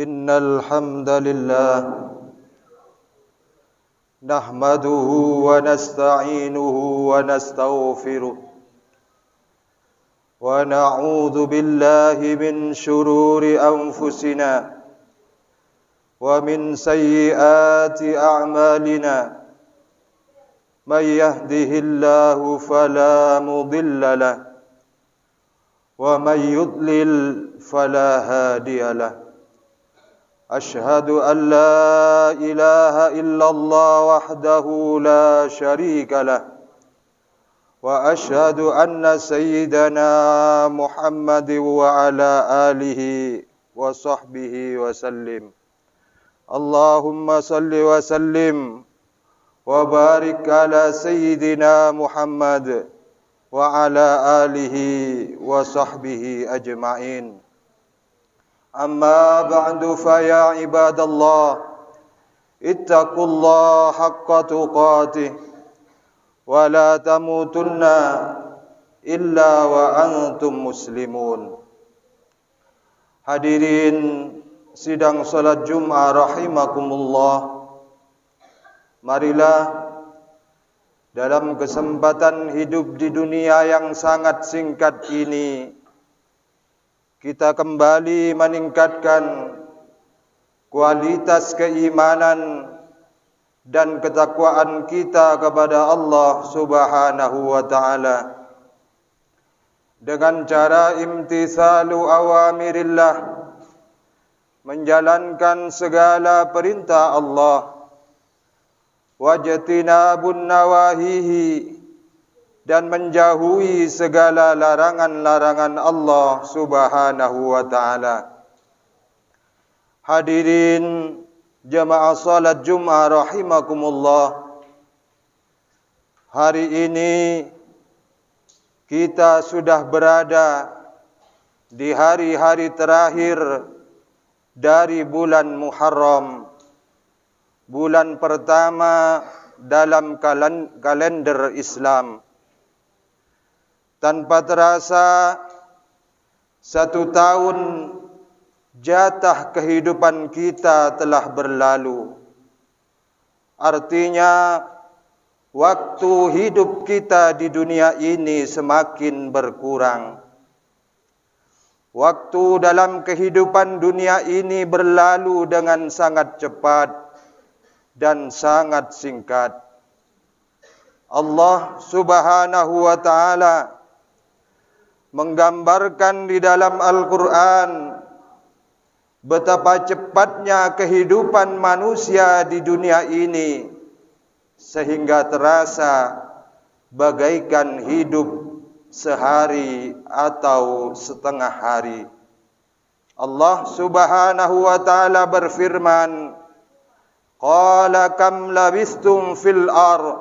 إن الحمد لله نحمده ونستعينه ونستغفره ونعوذ بالله من شرور أنفسنا ومن سيئات أعمالنا من يهده الله فلا مضل له ومن يضلل فلا هادي له أشهد أن لا إله إلا الله وحده لا شريك له وأشهد أن سيدنا محمد وعلى آله وصحبه وسلم اللهم صل وسلم وبارك على سيدنا محمد وعلى آله وصحبه أجمعين أما بعد فيا عباد الله اتقوا الله حق تقاته ولا تموتن إلا وأنتم مسلمون. Hadirin sidang salat Jumat rahimakumullah, marilah dalam kesempatan hidup di dunia yang sangat singkat ini kita kembali meningkatkan kualitas keimanan dan ketakwaan kita kepada Allah Subhanahu wa taala dengan cara imtithalu awamirillah, menjalankan segala perintah Allah, wajtinabun nawahihi, dan menjauhi segala larangan-larangan Allah Subhanahu wa taala. Hadirin jamaah salat Jumat rahimakumullah, hari ini kita sudah berada di hari-hari terakhir dari bulan Muharram, bulan pertama dalam kalender Islam. Tanpa terasa 1 tahun jatah kehidupan kita telah berlalu. Artinya waktu hidup kita di dunia ini semakin berkurang. Waktu dalam kehidupan dunia ini berlalu dengan sangat cepat dan sangat singkat. Allah Subhanahu wa taala menggambarkan di dalam Al-Quran betapa cepatnya kehidupan manusia di dunia ini sehingga terasa bagaikan hidup sehari atau setengah hari. Allah Subhanahu wa taala berfirman, qala kam labistum fil ard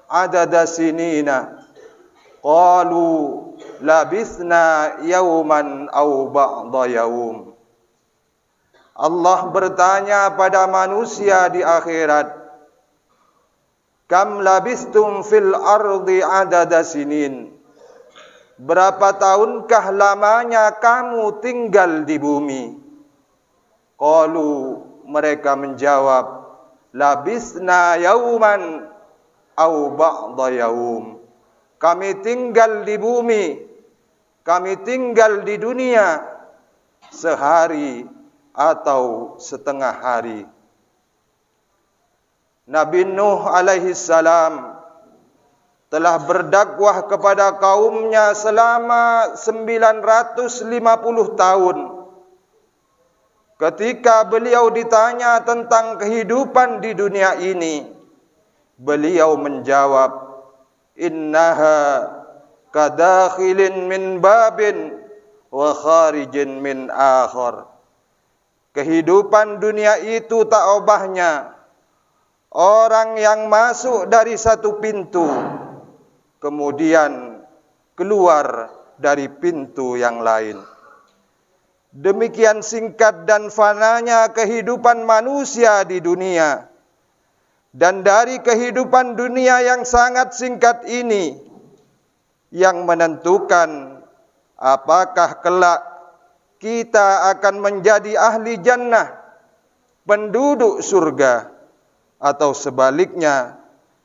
adada sinina qalu labisna yauman au ba'da yaum. Allah bertanya pada manusia di akhirat, kam labistum fil ardi adada sinin, berapa tahunkah lamanya kamu tinggal di bumi? Qalu, mereka menjawab, labisna yauman au ba'da yaum, kami tinggal di bumi, kami tinggal di dunia sehari atau setengah hari. Nabi Nuh alaihi salam telah berdakwah kepada kaumnya selama 950 tahun. Ketika beliau ditanya tentang kehidupan di dunia ini, beliau menjawab, innaha kadakhilin min babin wa kharijin min akhar. Kehidupan dunia itu tak obahnya orang yang masuk dari satu pintu kemudian keluar dari pintu yang lain. Demikian singkat dan fananya kehidupan manusia di dunia. Dan dari kehidupan dunia yang sangat singkat ini yang menentukan apakah kelak kita akan menjadi ahli jannah, penduduk surga, atau sebaliknya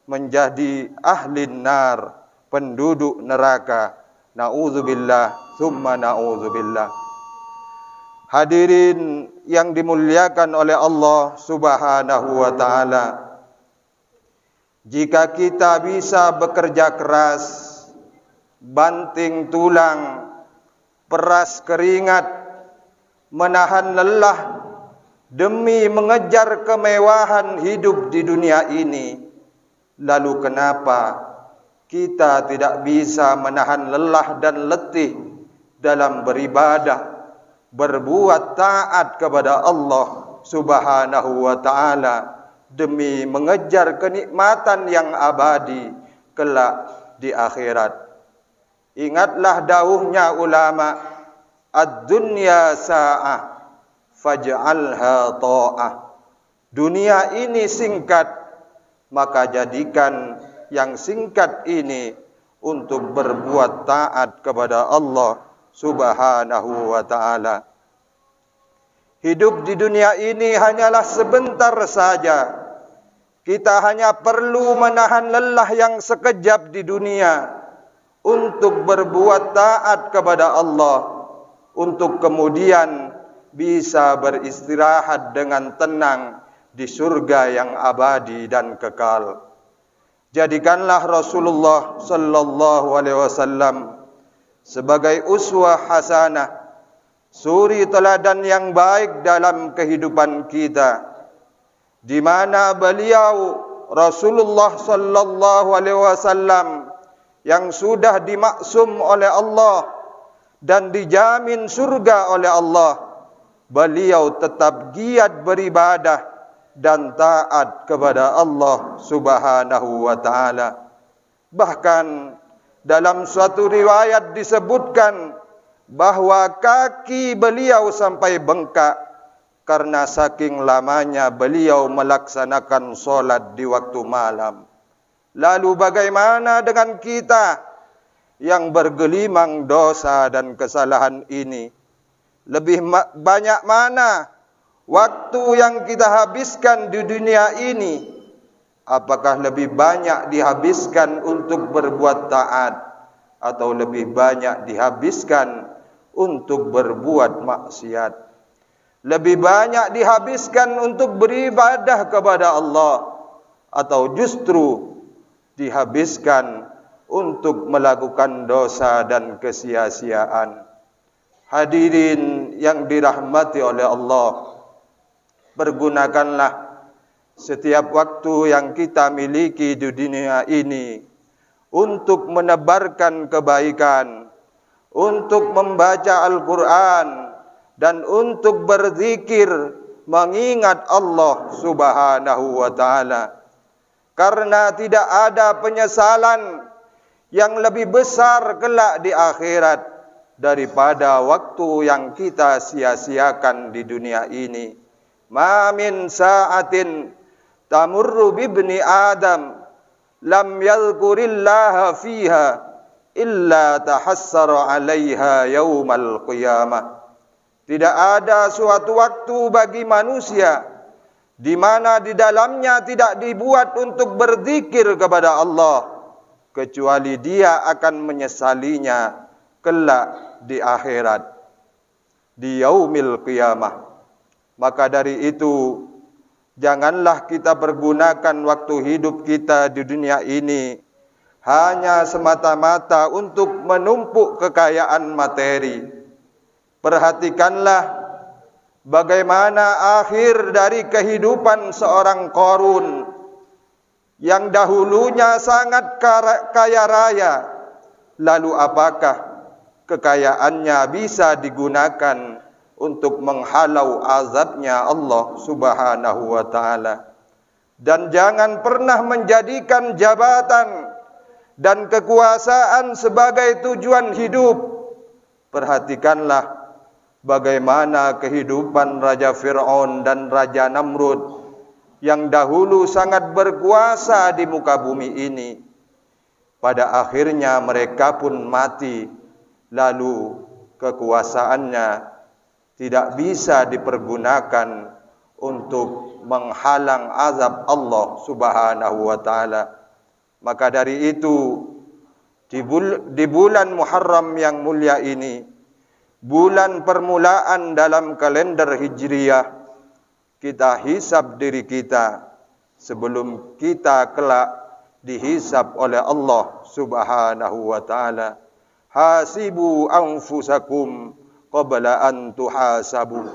menjadi ahli nar, penduduk neraka. Na'udzubillah, thumma na'udzubillah. Hadirin yang dimuliakan oleh Allah Subhanahu wa ta'ala, jika kita bisa bekerja keras, banting tulang, peras keringat, menahan lelah demi mengejar kemewahan hidup di dunia ini, lalu kenapa kita tidak bisa menahan lelah dan letih dalam beribadah, berbuat taat kepada Allah Subhanahu wa ta'ala demi mengejar kenikmatan yang abadi kelak di akhirat. Ingatlah dawuhnya ulama, ad-dunya sa'ah faj'alha ta'ah. Dunia ini singkat, maka jadikan yang singkat ini untuk berbuat taat kepada Allah Subhanahu wa ta'ala. Hidup di dunia ini hanyalah sebentar saja. Kita hanya perlu menahan lelah yang sekejap di dunia untuk berbuat taat kepada Allah, untuk kemudian bisa beristirahat dengan tenang di surga yang abadi dan kekal. Jadikanlah Rasulullah sallallahu alaihi wasallam sebagai uswah hasanah, suri teladan yang baik dalam kehidupan kita, di mana beliau Rasulullah sallallahu alaihi wasallam yang sudah dimaksum oleh Allah dan dijamin surga oleh Allah, beliau tetap giat beribadah dan taat kepada Allah Subhanahu wa ta'ala. Bahkan dalam suatu riwayat disebutkan bahwa kaki beliau sampai bengkak karena saking lamanya beliau melaksanakan solat di waktu malam. Lalu bagaimana dengan kita yang bergelimang dosa dan kesalahan ini? Lebih banyak mana waktu yang kita habiskan di dunia ini? Apakah lebih banyak dihabiskan untuk berbuat taat atau lebih banyak dihabiskan untuk berbuat maksiat? Lebih banyak dihabiskan untuk beribadah kepada Allah atau justru dihabiskan untuk melakukan dosa dan kesia-siaan? Hadirin yang dirahmati oleh Allah, pergunakanlah setiap waktu yang kita miliki di dunia ini untuk menebarkan kebaikan, untuk membaca Al-Quran, dan untuk berzikir mengingat Allah Subhanahu wa ta'ala. Karena tidak ada penyesalan yang lebih besar kelak di akhirat daripada waktu yang kita sia-siakan di dunia ini. Ma min sa'atin tamurru bibni Adam lam yadhkurillaha fiha illa tahassara 'alaiha yaumal qiyamah. Tidak ada suatu waktu bagi manusia di mana di dalamnya tidak dibuat untuk berzikir kepada Allah, kecuali dia akan menyesalinya kelak di akhirat, di yaumil qiyamah. Maka dari itu, janganlah kita pergunakan waktu hidup kita di dunia ini hanya semata-mata untuk menumpuk kekayaan materi. Perhatikanlah bagaimana akhir dari kehidupan seorang Qarun yang dahulunya sangat kaya raya. Lalu apakah kekayaannya bisa digunakan untuk menghalau azabnya Allah Subhanahu wa ta'ala? Dan jangan pernah menjadikan jabatan dan kekuasaan sebagai tujuan hidup. Perhatikanlah bagaimana kehidupan Raja Fir'aun dan Raja Namrud yang dahulu sangat berkuasa di muka bumi ini. Pada akhirnya mereka pun mati, lalu kekuasaannya tidak bisa dipergunakan untuk menghalang azab Allah Subhanahu wa taala. Maka dari itu di bulan Muharram yang mulia ini, bulan permulaan dalam kalender Hijriyah, kita hisab diri kita sebelum kita kelak dihisab oleh Allah Subhanahu wa taala. Hasibu anfusakum qabla an tuhasabu.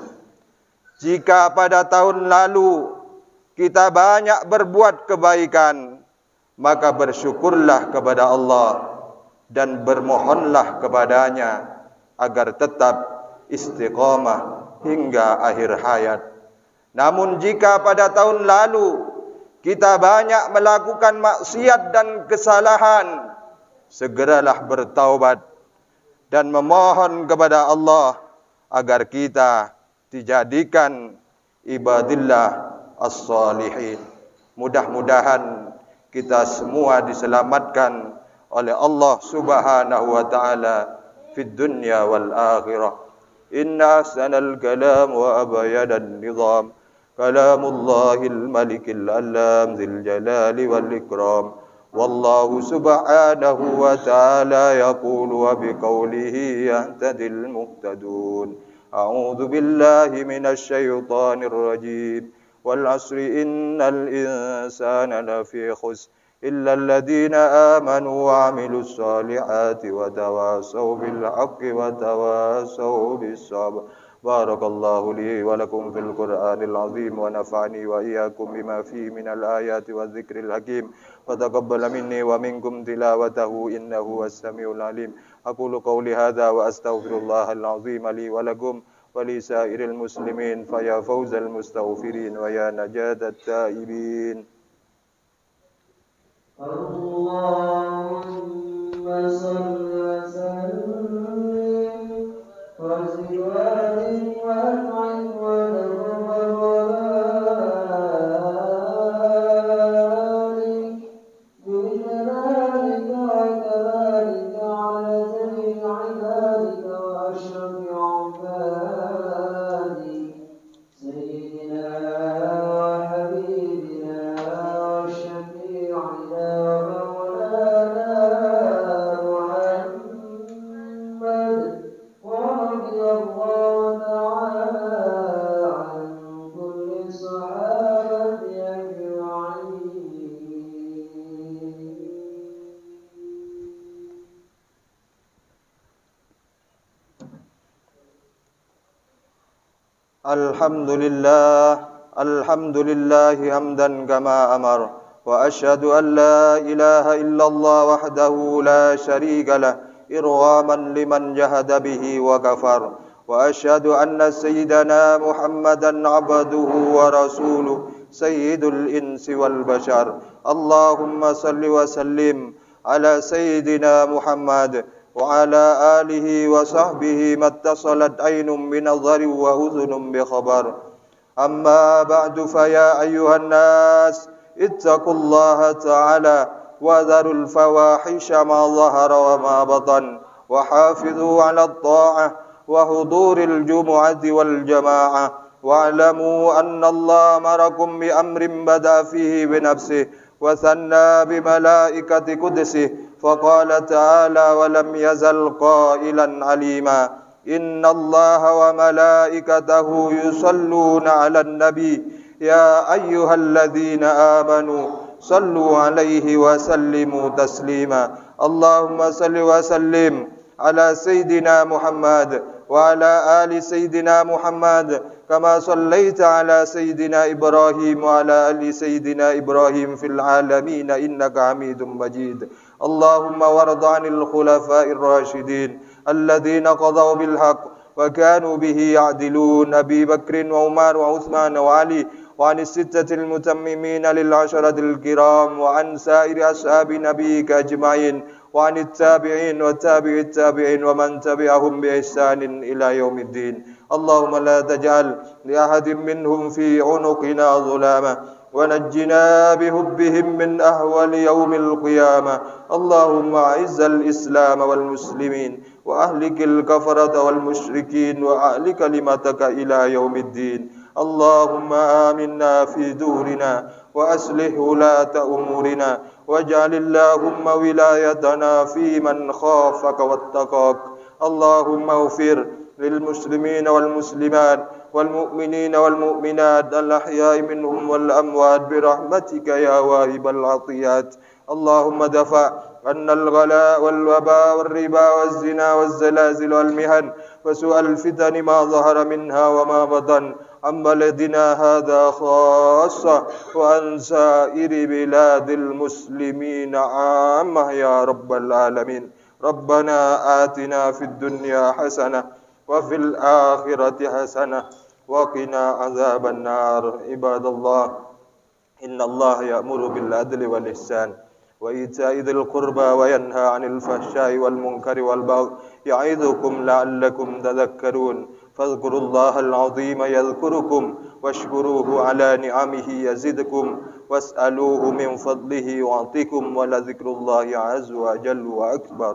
Jika pada tahun lalu kita banyak berbuat kebaikan, maka bersyukurlah kepada Allah dan bermohonlah kepadanya agar tetap istiqamah hingga akhir hayat. Namun jika pada tahun lalu kita banyak melakukan maksiat dan kesalahan, segeralah bertaubat dan memohon kepada Allah agar kita dijadikan ibadillah as-salihin. Mudah-mudahan kita semua diselamatkan oleh Allah Subhanahu wa taala fid dunya wal akhirah. Inna ahsanal kalam wa abyadan nizam kalamullahil malikil alam dzil jalali wal ikram. Wallahu subhanahu wa ta'ala yaqulu wa biqaulihi yahtadil muhtadun. A'udzu billahi minasy syaithanir rajim. Wal 'asri innal insana lafi khusr illa alladhina amanu wa 'amilus solihati wa tawasaw bil haqqi wa tawasaw bis sabr. Barakallahu li wa lakum fil Qur'anil 'azim wa nafa'ani wa iyyakum bima fihi minal ayati wadh-dhikril hakim. Wa taqabbal minni wa minkum tilawatahu innahu was-sami'ul 'alim. Aqulu qawli hadha wa astaghfirullahal 'azim li wa lakum ولسائر المسلمين فيا فوز المستغفرين ويا نجاة التائبين. اللهم صل وسلم وزد وبارك وانعم وبارك بجلالك وكمالك على جميع عبادك واشرف Alhamdulillah hamdan kama amar wa asyhadu an la ilaha illallah wahdahu la syarika lah irghaman liman jahada bihi wa kafar wa asyhadu anna sayyidana Muhammadan abduhu wa rasuluh sayyidul insi wal bashar. Allahumma salli wa sallim ala sayyidina Muhammad وعلى آله وصحبه ما اتصلت عين بنظر وأذن بخبر. أما بعد فيا أيها الناس اتقوا الله تعالى وذروا الفواحش ما ظهر وما بطن وحافظوا على الطاعة وحضور الجمعة والجماعة واعلموا أن الله أمركم بأمر بدأ فيه بنفسه وثنى بملائكة قدسه فقال تعالى ولم يزل قائلا عليما إن الله وملائكته يصلون على النبي يا أيها الذين آمنوا صلوا عليه وسلموا تسليما. اللهم صل وسلم على سيدنا محمد وعلى آل سيدنا محمد كما صليت على سيدنا إبراهيم وعلى آل سيدنا إبراهيم في العالمين إنك حميد مجيد. اللهم وارض عن الخلفاء الراشدين الذين قضوا بالحق وكانوا به يعدلون أبي بكر وعمر وعثمان وعلي وعن الستة المتممين للعشرة الكرام وعن سائر أصحاب نبيك أجمعين وعن التابعين وتابع التابعين ومن تبعهم بإحسان إلى يوم الدين. اللهم لا تجعل لأحد منهم في عنقنا ظلاما ونجنا بحبهم من أهول يوم القيامة. اللهم أعز الإسلام والمسلمين وأهلك الكفرة والمشركين وأعل كلمتك إلى يوم الدين. اللهم آمنا في دورنا وأصلح ولاة أمورنا واجعل اللهم ولايتنا في من خافك واتقاك. اللهم اغفر للمسلمين والمسلمات والمؤمنين والمؤمنات الأحياء منهم والأموات برحمتك يا واهب العطيات. اللهم دفع عنا الغلاء والوباء والربا والزنا والزلازل والمهن وسوء الفتن ما ظهر منها وما بطن عن بلدنا هذا خاصة وعن سائر بلاد المسلمين عامة يا رب العالمين. ربنا آتنا في الدنيا حسنة وفي الآخرة حسنة وقنا عذاب النار. عباد الله، إن الله يأمر بالعدل والإحسان وإيتاء ذي القربى وينهى عن الفحشاء والمنكر والبغي يعظكم لعلكم تذكرون. فاذكروا الله العظيم يذكركم واشكروه على نعمه يزدكم واسألوه من فضله يعطكم ولذكر الله عز وجل وأكبر.